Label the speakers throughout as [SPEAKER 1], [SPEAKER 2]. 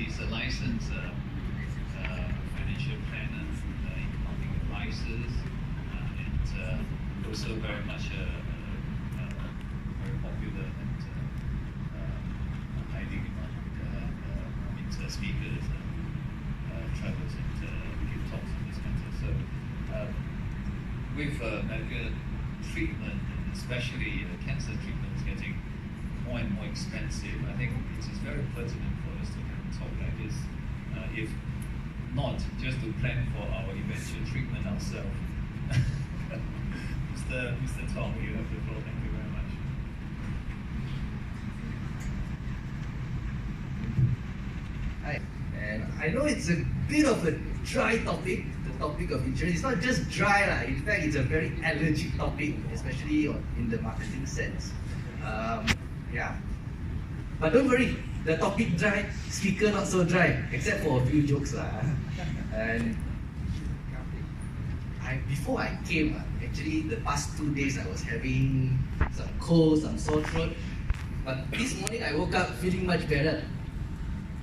[SPEAKER 1] he's a licensed financial planner, economic advisors, and also very much very popular and highly demanded speakers, travels and give talks on this matter. So with medical treatment, especially cancer treatment, getting more and more expensive, I think it is very pertinent for us to have a talk like this. If not, just to plan for our eventual treatment ourselves. Mr. Thong, you have the floor. Thank you very much.
[SPEAKER 2] Hi, and I know it's a bit of a dry topic, the topic of insurance. It's not just dry, in fact, it's a very allergic topic, especially in the marketing sense. Yeah. But don't worry, the topic dry, speaker not so dry, except for a few jokes. And before I came, actually the past 2 days I was having some cold, some sore throat. But this morning I woke up feeling much better,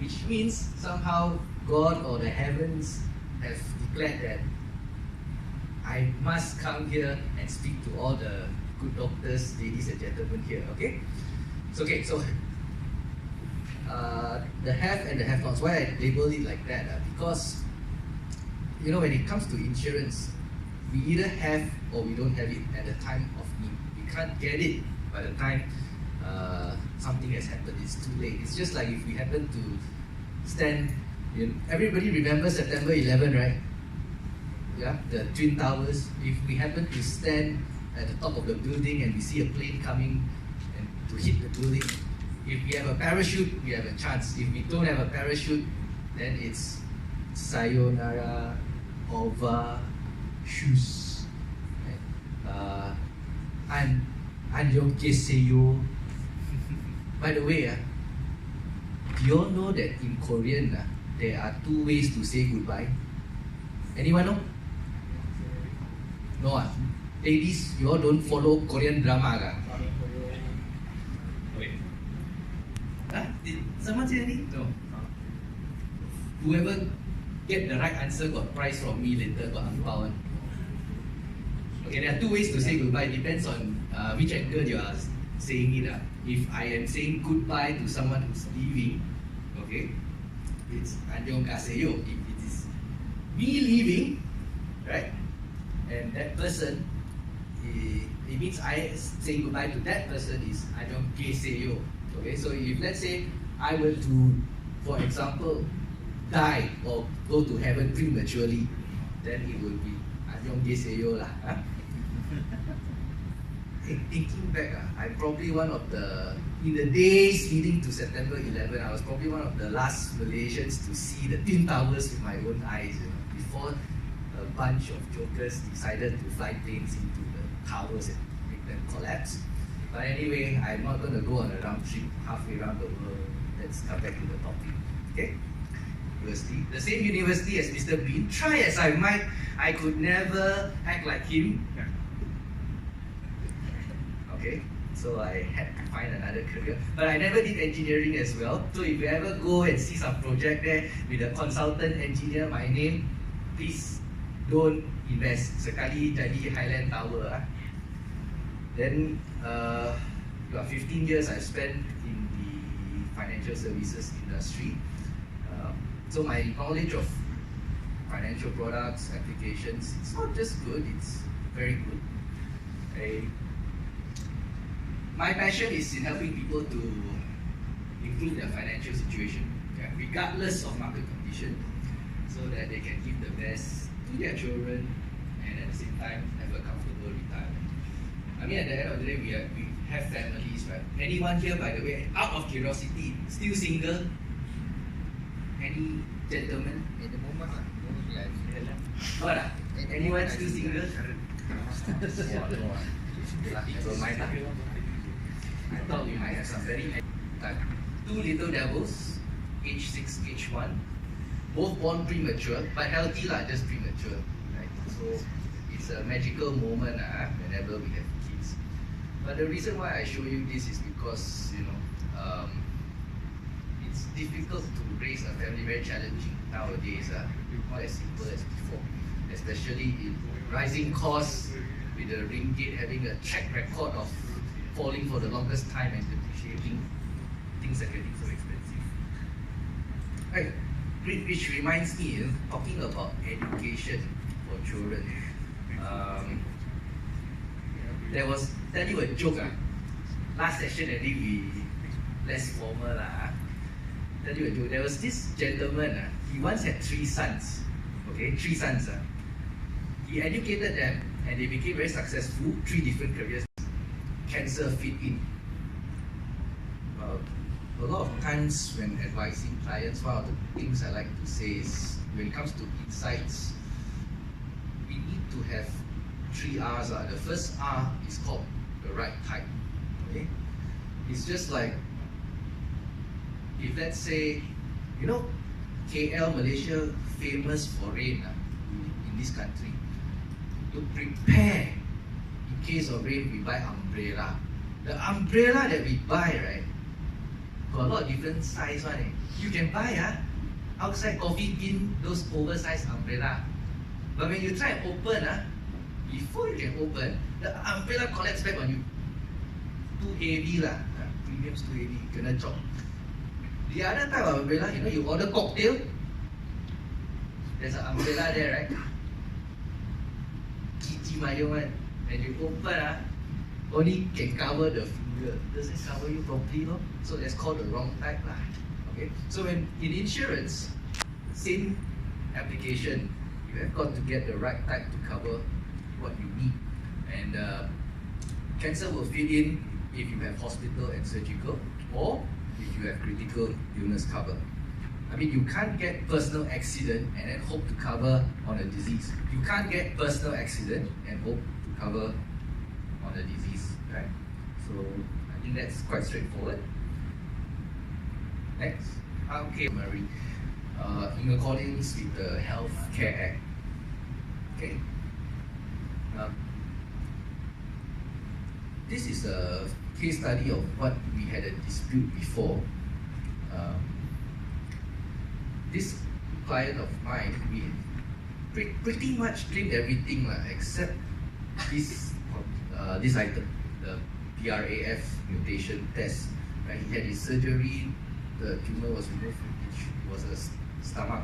[SPEAKER 2] which means somehow God or the heavens have declared that I must come here and speak to all the good doctors, ladies and gentlemen here, okay? So the have and the have-nots, why I label it like that? Because, you know, when it comes to insurance, we either have or we don't have it at the time of need. We can't get it by the time something has happened. It's too late. It's just like if we happen to stand, everybody remembers September 11, right? Yeah, the Twin Towers. If we happen to stand at the top of the building and we see a plane coming and to hit the building, if we have a parachute, we have a chance. If we don't have a parachute, then it's sayonara, au revoir, shoes. Annyeonghaseyo. By the way, do you all know that in Korean there are 2 ways to say goodbye? Anyone know? No. Ladies, you all don't follow Korean drama. Wait. Did someone say anything? No. Whoever get the right answer got prize from me later, got ang pao. Okay, there are 2 ways to say goodbye. It depends on which angle you are saying it. If I am saying goodbye to someone who's leaving, okay, it's annyeonghaseyo. If it is me leaving, right, and that person, it means I saying goodbye to that person is annyeonghaseyo. Okay, so if let's say I were to, for example, die or go to heaven prematurely, then it will be annyeonghaseyo lah. Thinking back, I'm probably one of in the days leading to September 11, I was probably one of the last Malaysians to see the Twin Towers with my own eyes, before a bunch of jokers decided to fly planes into the towers and make them collapse. But anyway, I'm not going to go on a round trip halfway around the world. Let's come back to the topic. Okay? University. The same university as Mr. Bean. Try as I might, I could never act like him. Okay, so I had to find another career. But I never did engineering as well. So if you ever go and see some project there with a consultant engineer, my name, please don't invest. Sekali jadi Highland Tower. Then, 15 years I've spent in the financial services industry. So my knowledge of financial products, applications, it's not just good, it's very good. My passion is in helping people to improve their financial situation, regardless of market condition, so that they can give the best to their children and at the same time have a comfortable retirement. I mean, at the end of the day, we have families, right? Anyone here, by the way, out of curiosity, still single? Any gentlemen at the moment? What? Anyone still single? Lucky for mine. I thought we might have some very 2 little devils, age 6, age 1, both born premature, but healthy just premature. Right? So it's a magical moment whenever we have kids. But the reason why I show you this is because difficult to raise a family, very challenging nowadays. Not as simple as before, especially in rising costs, with the ringgit having a track record of falling for the longest time and depreciating. Things are getting so expensive. Right. Which reminds me, talking about education for children. There was, tell you a joke. Last session, I think we less formal. Tell you a joke. There was this gentleman. He once had 3 sons. Okay, 3 sons. He educated them, and they became very successful. 3 different careers. Cancer fit in. A lot of times when advising clients, one of the things I like to say is, when it comes to insights, we need to have 3 R's. The first R is called the right type. Okay? It's just like, if let's say, you know, KL, Malaysia, famous for rain in this country. To prepare in case of rain, we buy umbrella. The umbrella that we buy, right, got a lot of different size one. You can buy outside coffee bean those oversized umbrella. But when you try and open, before you can open, the umbrella collapses back on you. Too heavy premiums too heavy, you cannot drop. The other type of umbrella, you know, you order cocktail, there's an umbrella there, right? Kiki Mayo one. And you open, only can cover the finger. Doesn't cover you properly, no? So that's called the wrong type. Okay? So when in insurance, same application, you have got to get the right type to cover what you need. And cancer will fit in if you have hospital and surgical, or if you have critical illness cover. I mean, you can't get personal accident and then hope to cover on a disease. You can't get personal accident and hope to cover on a disease, right? So I think that's quite straightforward. Next, okay, Marie, in accordance with the Health Care Act. Okay. This is a case study of what we had a dispute before. This client of mine, we pretty much claimed everything except this item, the PRAF mutation test. Right? He had his surgery, the tumor was removed, which was a stomach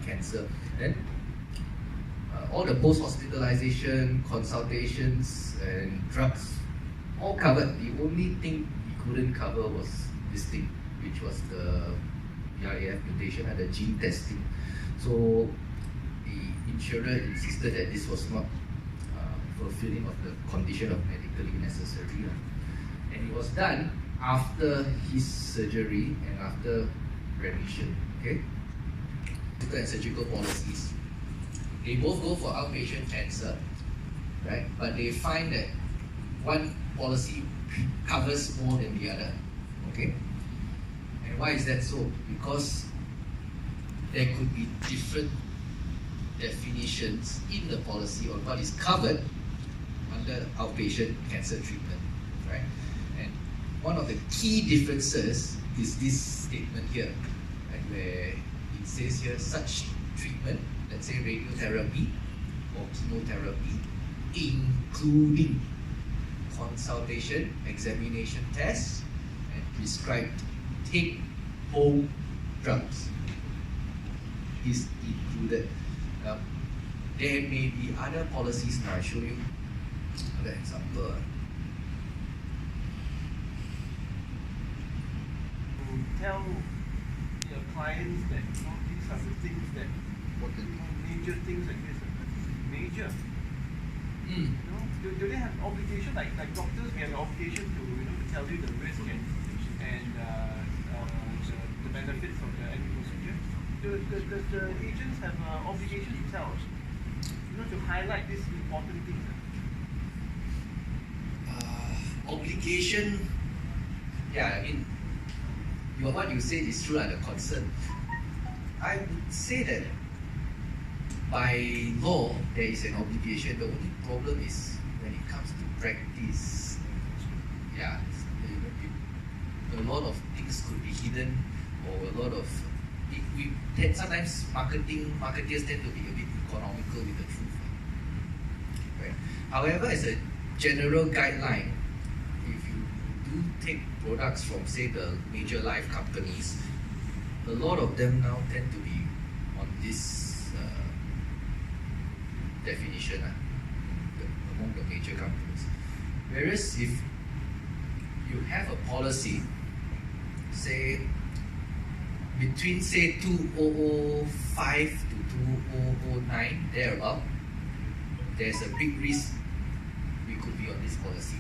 [SPEAKER 2] cancer. Then all the post-hospitalization, consultations, and drugs, all covered. The only thing he couldn't cover was this thing, which was the PRAF mutation and the gene testing. So the insurer insisted that this was not fulfilling of the condition of medically necessary. And it was done after his surgery and after remission. Okay? Medical and surgical policies. They both go for outpatient cancer, right? But they find that one policy covers more than the other. Okay? And why is that so? Because there could be different definitions in the policy on what is covered under outpatient cancer treatment, right? And one of the key differences is this statement here, right, where it says here, such treatment, let's say radiotherapy or chemotherapy, including consultation, examination tests, and prescribed take-home drugs is included. Now, there may be other policies. Now I'll show you another example.
[SPEAKER 3] Tell your clients that these are the things that major things like this, major. You know, do they have obligation like doctors? We have an obligation to tell you the risk and the benefits of any procedure. Does the agents have an obligation to tell us? To highlight these important things.
[SPEAKER 2] Obligation. Yeah, I mean, what you said is true. The concern. I would say that by law there is an obligation. The only problem is when it comes to practice. Yeah, a lot of things could be hidden, a lot of sometimes marketers tend to be a bit economical with the truth. Right? However, as a general guideline, if you do take products from, say, the major life companies, a lot of them now tend to be on this definition among the major companies. Whereas if you have a policy, say between say 2005 to 2009 thereabout, there's a big risk we could be on this policy.